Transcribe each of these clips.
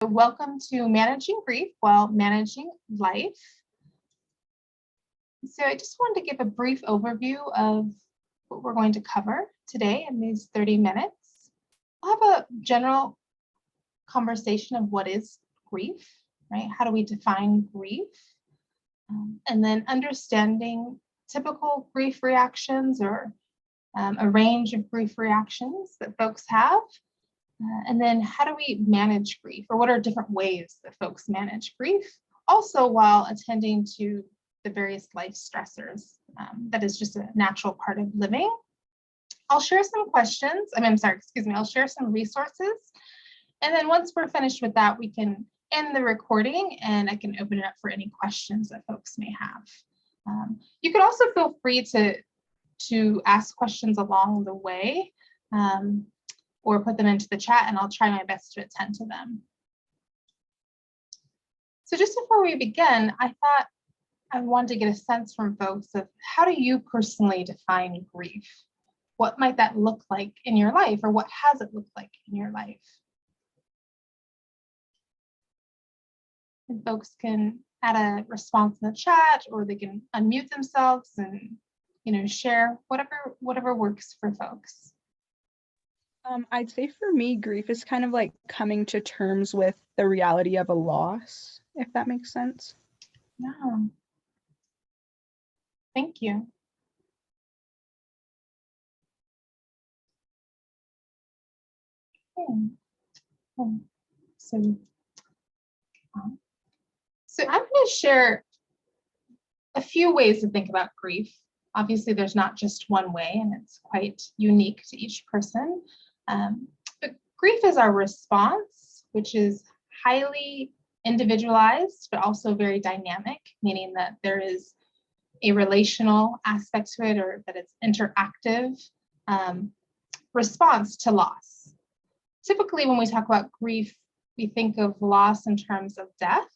Welcome to Managing Grief While Managing Life. So I just wanted to give a brief overview of what we're going to cover today in these 30 minutes. We'll have a general conversation of what is grief, right? How do we define grief? And then understanding typical grief reactions or a range of grief reactions that folks have. And then how do we manage grief, or what are different ways that folks manage grief, also while attending to the various life stressors that is just a natural part of living. I'll share some questions, I'll share some resources. And then once we're finished with that, we can end the recording and I can open it up for any questions that folks may have. You could also feel free to ask questions along the way. Or put them into the chat and I'll try my best to attend to them. So just before we begin, I thought I wanted to get a sense from folks of how do you personally define grief? What might that look like in your life, or what has it looked like in your life? And folks can add a response in the chat, or they can unmute themselves and share whatever works for folks. I'd say for me, grief is kind of like coming to terms with the reality of a loss, if that makes sense. Yeah. Thank you. So I'm going to share a few ways to think about grief. Obviously, there's not just one way, and it's quite unique to each person. But grief is our response, which is highly individualized, but also very dynamic, meaning that there is a relational aspect to it, or that it's interactive response to loss. Typically, when we talk about grief, we think of loss in terms of death,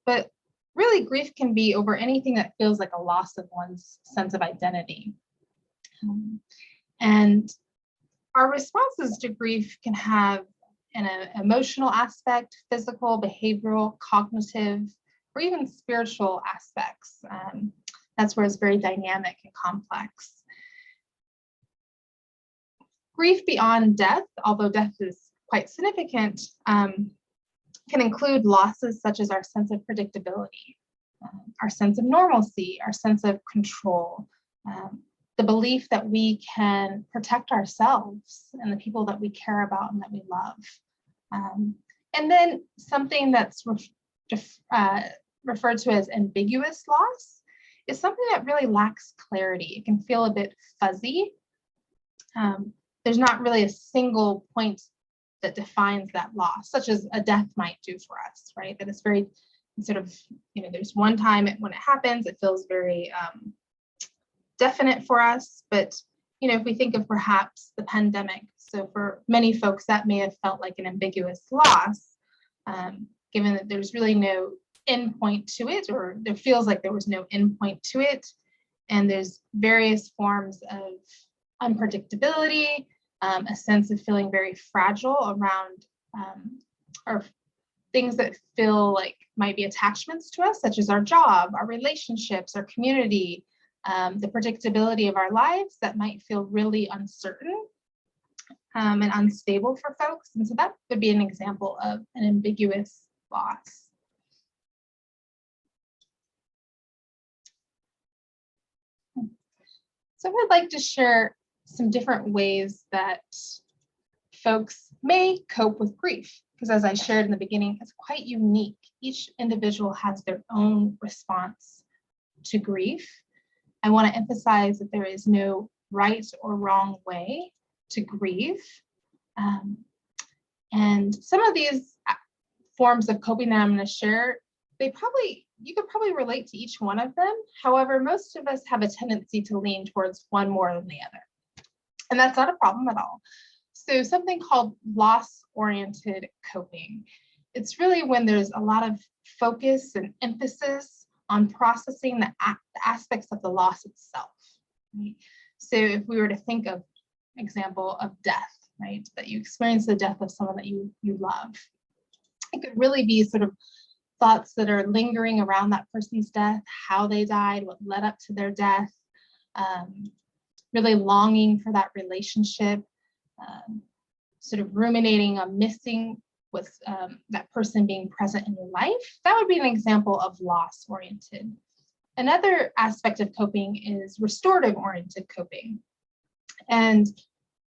but really grief can be over anything that feels like a loss of one's sense of identity. And our responses to grief can have an emotional aspect, physical, behavioral, cognitive, or even spiritual aspects. That's where it's very dynamic and complex. Grief beyond death, although death is quite significant, can include losses such as our sense of predictability, our sense of normalcy, our sense of control, the belief that we can protect ourselves and the people that we care about and that we love. And then something that's referred to as ambiguous loss is something that really lacks clarity. It can feel a bit fuzzy. There's not really a single point that defines that loss, such as a death might do for us, right? That it's very sort of, there's one time when it happens, it feels very definite for us. But, if we think of perhaps the pandemic, so for many folks, that may have felt like an ambiguous loss, given that there's really no endpoint to it, or there feels like there was no endpoint to it. And there's various forms of unpredictability, a sense of feeling very fragile around or things that feel like might be attachments to us, such as our job, our relationships, our community, the predictability of our lives that might feel really uncertain and unstable for folks. And so that would be an example of an ambiguous loss. So I would like to share some different ways that folks may cope with grief, because as I shared in the beginning, it's quite unique. Each individual has their own response to grief. I want to emphasize that there is no right or wrong way to grieve. And some of these forms of coping that I'm going to share, you could probably relate to each one of them. However, most of us have a tendency to lean towards one more than the other. And that's not a problem at all. So something called loss-oriented coping. It's really when there's a lot of focus and emphasis on processing the aspects of the loss itself. Right? So if we were to think of example of death, right, that you experience the death of someone that you love, It could really be sort of thoughts that are lingering around that person's death, how they died, what led up to their death, really longing for that relationship, sort of ruminating on missing with that person being present in your life. That would be an example of loss-oriented. Another aspect of coping is restorative-oriented coping. And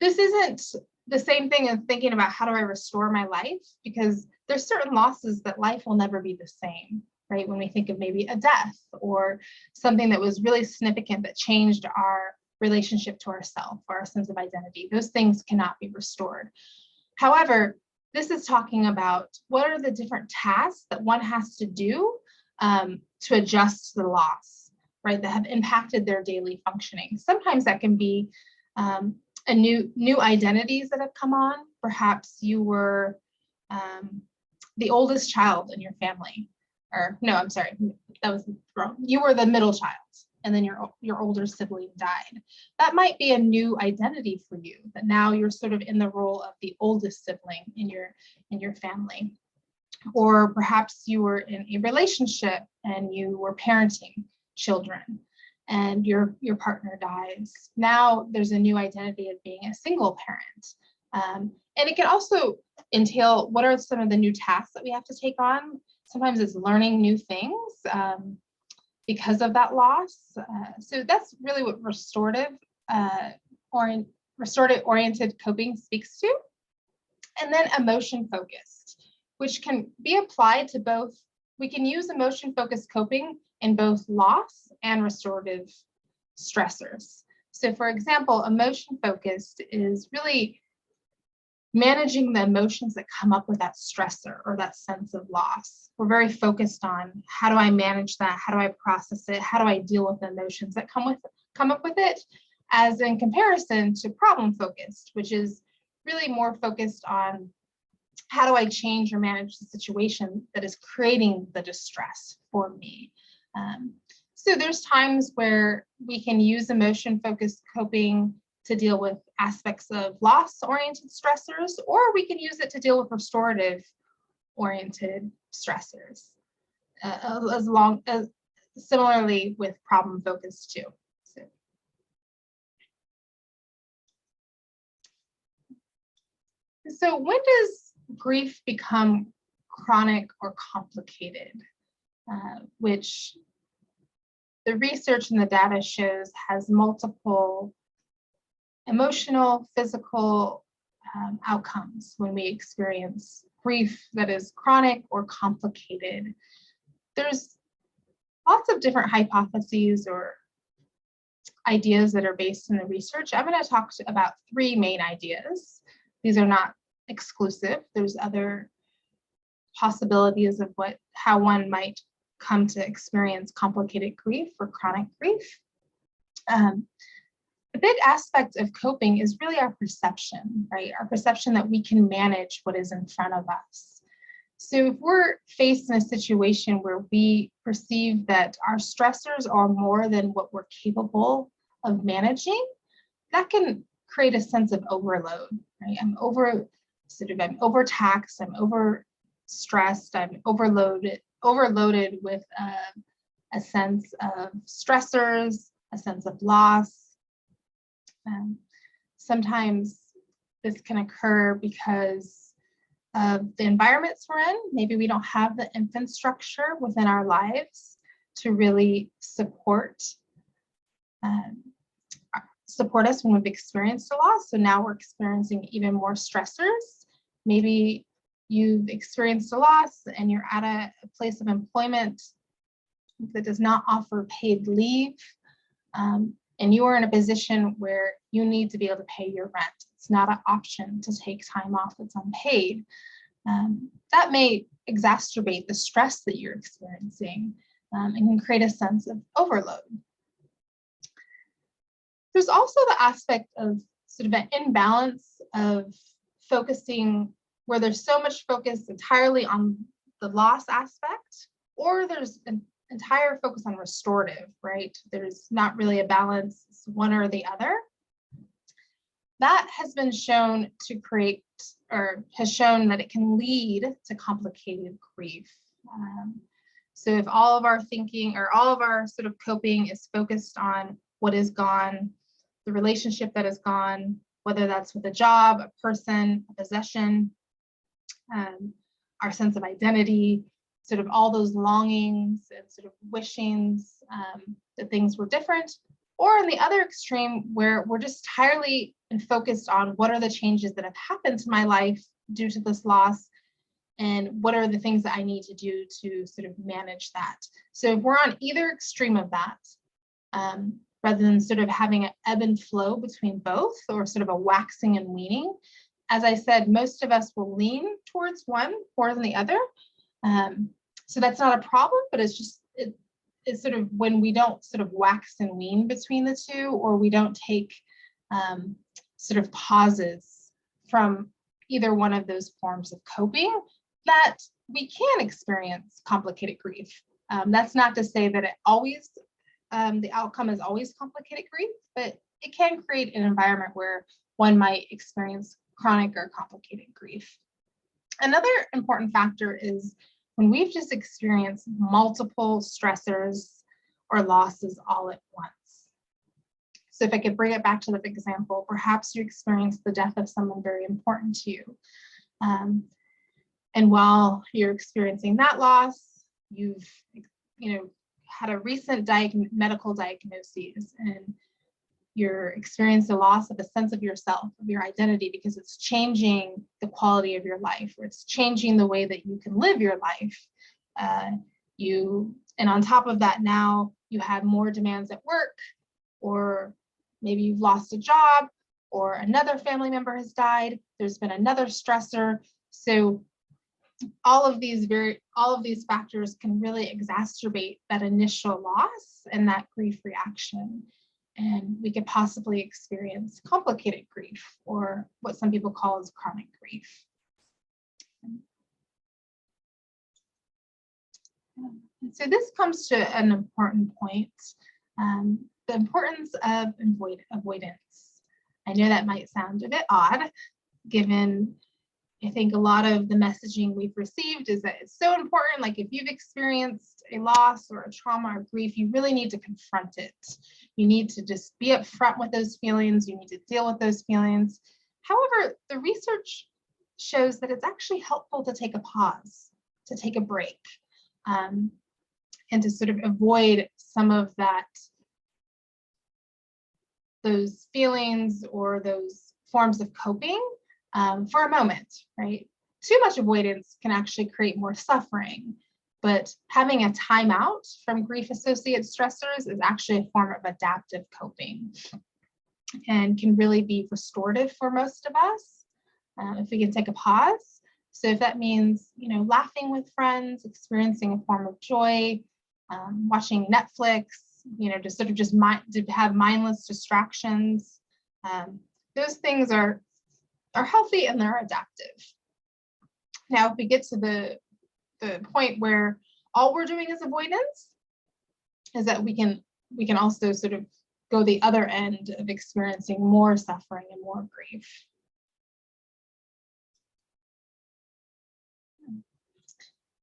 this isn't the same thing as thinking about how do I restore my life, because there's certain losses that life will never be the same, right? When we think of maybe a death or something that was really significant that changed our relationship to ourselves or our sense of identity, those things cannot be restored. However, this is talking about what are the different tasks that one has to do to adjust to the loss, right, that have impacted their daily functioning. Sometimes that can be a new identities that have come on. Perhaps you were the oldest child in your family, or no, I'm sorry, that was wrong. You were the middle child, and then your older sibling died. That might be a new identity for you, that now you're sort of in the role of the oldest sibling in your family. Or perhaps you were in a relationship and you were parenting children and your partner dies. Now there's a new identity of being a single parent. And it can also entail what are some of the new tasks that we have to take on. Sometimes it's learning new things because of that loss. So that's really what restorative oriented coping speaks to. And then emotion focused, which can be applied to both. We can use emotion focused coping in both loss and restorative stressors. So for example, emotion focused is really managing the emotions that come up with that stressor or that sense of loss. We're very focused on how do I manage that? How do I process it? How do I deal with the emotions that come up with it? As in comparison to problem focused, which is really more focused on how do I change or manage the situation that is creating the distress for me. So there's times where we can use emotion-focused coping to deal with aspects of loss-oriented stressors, or we can use it to deal with restorative-oriented stressors, as long as similarly with problem-focused too. So when does grief become chronic or complicated, which the research and the data shows has multiple emotional, physical outcomes when we experience grief that is chronic or complicated. There's lots of different hypotheses or ideas that are based in the research. I'm going to talk about three main ideas. These are not exclusive. There's other possibilities of how one might come to experience complicated grief or chronic grief. A big aspect of coping is really our perception, right? Our perception that we can manage what is in front of us. So if we're faced in a situation where we perceive that our stressors are more than what we're capable of managing, that can create a sense of overload, right? I'm overtaxed, I'm overstressed, I'm overloaded with a sense of stressors, a sense of loss. Sometimes this can occur because of the environments we're in. Maybe we don't have the infrastructure within our lives to really support us when we've experienced a loss. So now we're experiencing even more stressors. Maybe you've experienced a loss and you're at a place of employment that does not offer paid leave, and you are in a position where you need to be able to pay your rent. It's not an option to take time off that's unpaid. That may exacerbate the stress that you're experiencing and can create a sense of overload. There's also the aspect of sort of an imbalance of focusing where there's so much focus entirely on the loss aspect, or there's an entire focus on restorative, right? There's not really a balance, it's one or the other. That has been shown to create or has shown that it can lead to complicated grief. So if all of our thinking or all of our sort of coping is focused on what is gone, the relationship that is gone, whether that's with a job, a person, a possession, our sense of identity, sort of all those longings and sort of wishings that things were different, or in the other extreme where we're just entirely focused on what are the changes that have happened to my life due to this loss, and what are the things that I need to do to sort of manage that. So if we're on either extreme of that, rather than sort of having an ebb and flow between both, or sort of a waxing and waning, as I said, most of us will lean towards one more than the other. So that's not a problem, but it's just, it's sort of when we don't sort of wax and wane between the two, or we don't take sort of pauses from either one of those forms of coping, that we can experience complicated grief. That's not to say that it always, the outcome is always complicated grief, but it can create an environment where one might experience chronic or complicated grief. Another important factor is when we've just experienced multiple stressors or losses all at once. So if I could bring it back to the example, perhaps you experienced the death of someone very important to you. And while you're experiencing that loss, you've had a recent medical diagnosis, and you're experiencing the loss of a sense of yourself, of your identity, because it's changing the quality of your life, or it's changing the way that you can live your life. And on top of that, now you have more demands at work, or maybe you've lost a job, or another family member has died. There's been another stressor. So all of these factors can really exacerbate that initial loss and that grief reaction. And we could possibly experience complicated grief, or what some people call as chronic grief. So this comes to an important point, the importance of avoidance. I know that might sound a bit odd, given I think a lot of the messaging we've received is that it's so important. Like if you've experienced a loss or a trauma or grief, you really need to confront it. You need to just be upfront with those feelings. You need to deal with those feelings. However, the research shows that it's actually helpful to take a pause, to take a break, and to sort of avoid some of those feelings or those forms of coping for a moment, right? Too much avoidance can actually create more suffering, but having a timeout from grief-associated stressors is actually a form of adaptive coping and can really be restorative for most of us if we can take a pause. So if that means, laughing with friends, experiencing a form of joy, watching Netflix, to sort of to have mindless distractions, those things are healthy and they're adaptive. Now, if we get to the point where all we're doing is avoidance, is that we can also sort of go the other end of experiencing more suffering and more grief.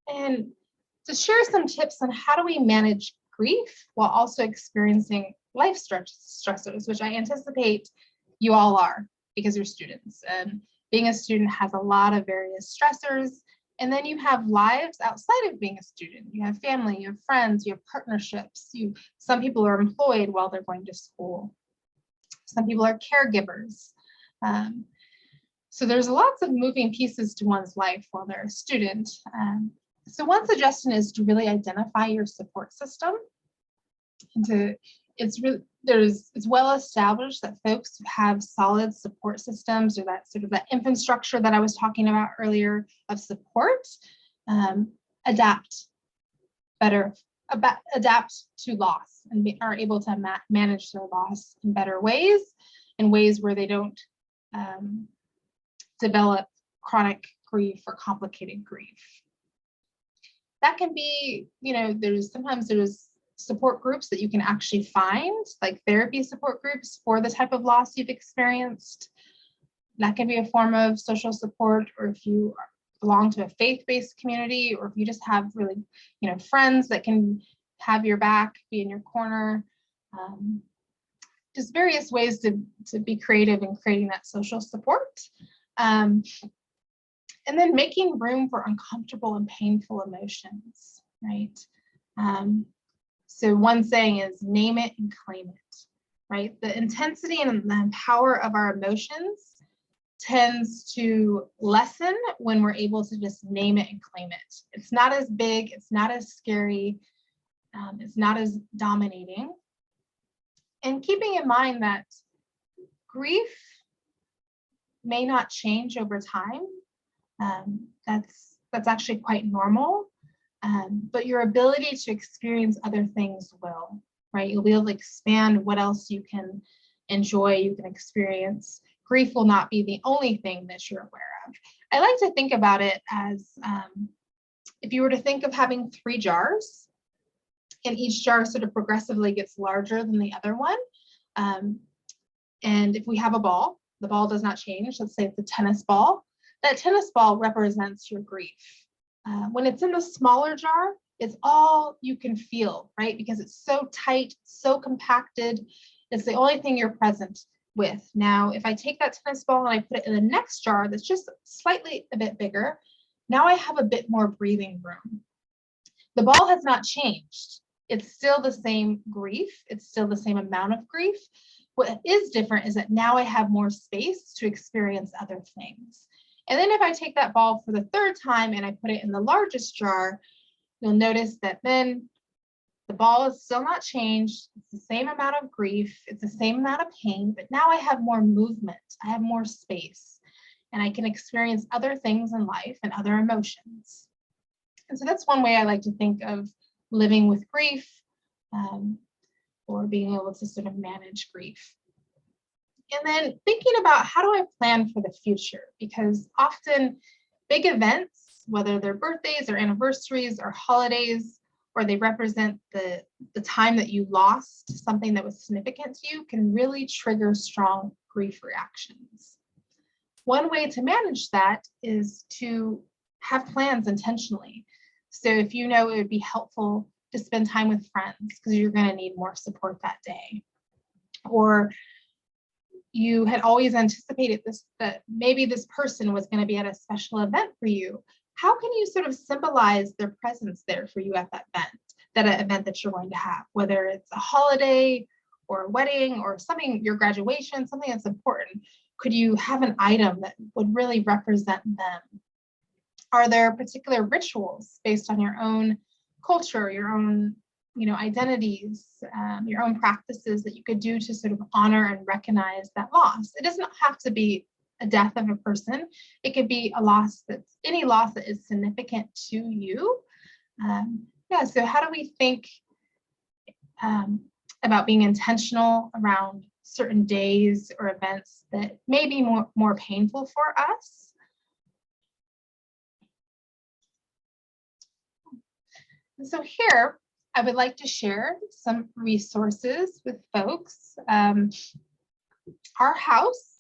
And to share some tips on how do we manage grief while also experiencing life stressors, which I anticipate you all are, because you're students, and being a student has a lot of various stressors. And then you have lives outside of being a student. You have family, you have friends, you have partnerships. Some people are employed while they're going to school. Some people are caregivers. So there's lots of moving pieces to one's life while they're a student. So one suggestion is to really identify your support system. And it's well established that folks who have solid support systems, or that sort of that infrastructure that I was talking about earlier of support, adapt to loss and are able to manage their loss in better ways, in ways where they don't develop chronic grief or complicated grief. That can be, sometimes there's support groups that you can actually find, like therapy support groups for the type of loss you've experienced. That can be a form of social support, or if you belong to a faith-based community, or if you just have really, friends that can have your back, be in your corner. Just various ways to be creative in creating that social support. And then making room for uncomfortable and painful emotions, right? So one saying is name it and claim it, right? The intensity and the power of our emotions tends to lessen when we're able to just name it and claim it. It's not as big, it's not as scary, it's not as dominating. And keeping in mind that grief may not change over time. That's actually quite normal. But your ability to experience other things will, right? You'll be able to expand what else you can enjoy, you can experience. Grief will not be the only thing that you're aware of. I like to think about it as if you were to think of having 3 jars, and each jar sort of progressively gets larger than the other one. And if we have a ball, the ball does not change. Let's say it's a tennis ball. That tennis ball represents your grief. When it's in the smaller jar, it's all you can feel, right? Because it's so tight, so compacted. It's the only thing you're present with. Now, if I take that tennis ball and I put it in the next jar that's just slightly a bit bigger, now I have a bit more breathing room. The ball has not changed. It's still the same grief. It's still the same amount of grief. What is different is that now I have more space to experience other things. And then if I take that ball for the 3rd time and I put it in the largest jar, you'll notice that then the ball is still not changed. It's the same amount of grief. It's the same amount of pain, but now I have more movement. I have more space, and I can experience other things in life and other emotions. And so that's one way I like to think of living with grief, or being able to sort of manage grief. And then thinking about, how do I plan for the future? Because often big events, whether they're birthdays or anniversaries or holidays, or they represent the time that you lost something that was significant to you, can really trigger strong grief reactions. One way to manage that is to have plans intentionally. So if you know it would be helpful to spend time with friends because you're going to need more support that day, or you had always anticipated that maybe this person was going to be at a special event for you, how can you sort of symbolize their presence there for you at that event that you're going to have, whether it's a holiday or a wedding or something, your graduation, something that's important? Could you have an item that would really represent them? Are there particular rituals based on your own culture, your own identities, your own practices that you could do to sort of honor and recognize that loss? It doesn't have to be a death of a person. It could be any loss that is significant to you. So how do we think about being intentional around certain days or events that may be more painful for us? And so here, I would like to share some resources with folks. Our house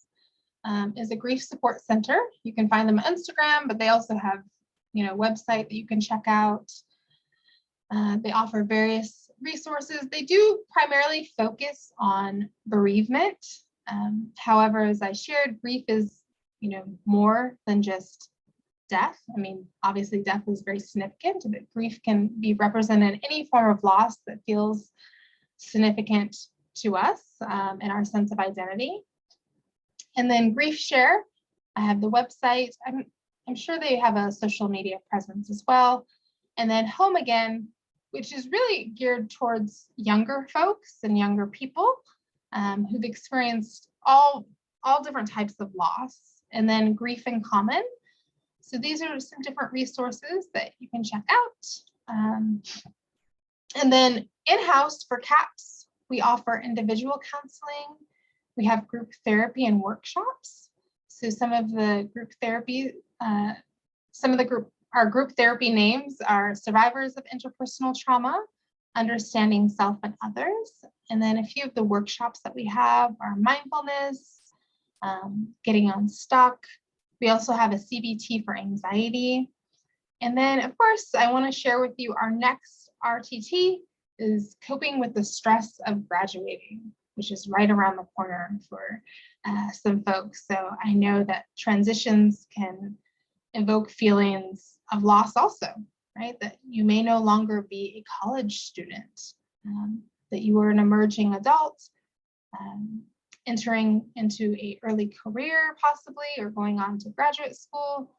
is a grief support center. You can find them on Instagram, but they also have, a website that you can check out. They offer various resources. They do primarily focus on bereavement. However, as I shared, grief is, more than just death. I mean, obviously death is very significant, but grief can be represented in any form of loss that feels significant to us and our sense of identity. And then Grief Share, I have the website. I'm sure they have a social media presence as well. And then Home Again, which is really geared towards younger folks and younger people who've experienced all different types of loss. And then Grief in Common. So these are some different resources that you can check out. And then in-house for CAPS, we offer individual counseling. We have group therapy and workshops. So some of the group therapy, our group therapy names are Survivors of Interpersonal Trauma, Understanding Self and Others. And then a few of the workshops that we have are mindfulness, getting unstuck. We also have a CBT for anxiety. And then, of course, I want to share with you our next RTT is coping with the stress of graduating, which is right around the corner for some folks. So I know that transitions can evoke feelings of loss also, right? That you may no longer be a college student, that you are an emerging adult, entering into an early career possibly, or going on to graduate school.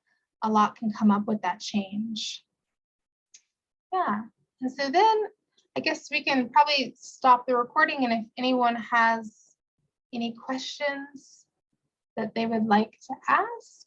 A lot can come up with that change. Yeah, and so then I guess we can probably stop the recording, and if anyone has any questions that they would like to ask,